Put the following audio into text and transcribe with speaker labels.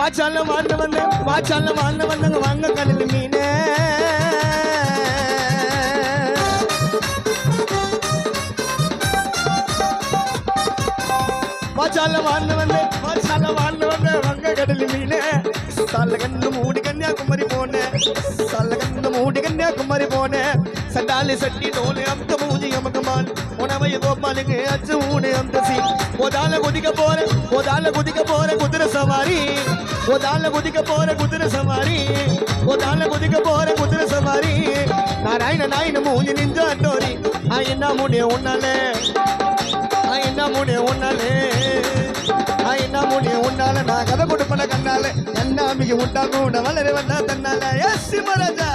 Speaker 1: வாச்சால வாழ்ந்து வந்தேன் வாச்சால வாழ்ந்து வந்தங்க வாங்க கடல் மீனே வாச்சால வாழ்ந்து வந்தேன் வங்க கடல் மீனே சல்லகன்னு மூடி கன்னியாகுமரி போனேன் சல்லகன்னு மூடி கன்னியாகுமரி போனேன் சண்டாலி சட்டி டோலு அம்த மூஞ்சி அமக்கமான் உணவைய கோப்பாலுக்கு அச்சு ஊடு அந்த சீ ஓதால குதிக்க போற குதிரை சவாரி ஓதால குதிக்க போற குதிரை சவாரி ஓதால குதிக்க போற குதிரை சவாரி நாராயண மூஞ்சி நிஞ்ச டோரி என்ன முடிய உன்னாலே என்ன முடிய உன்னாலே என்ன முடிய உன்னால நான் கதை கொடுப்பன கண்ணால என்னாமிக்கு உண்டா கூட வளர வந்தா தன்னால எஸ் சிம்மராஜா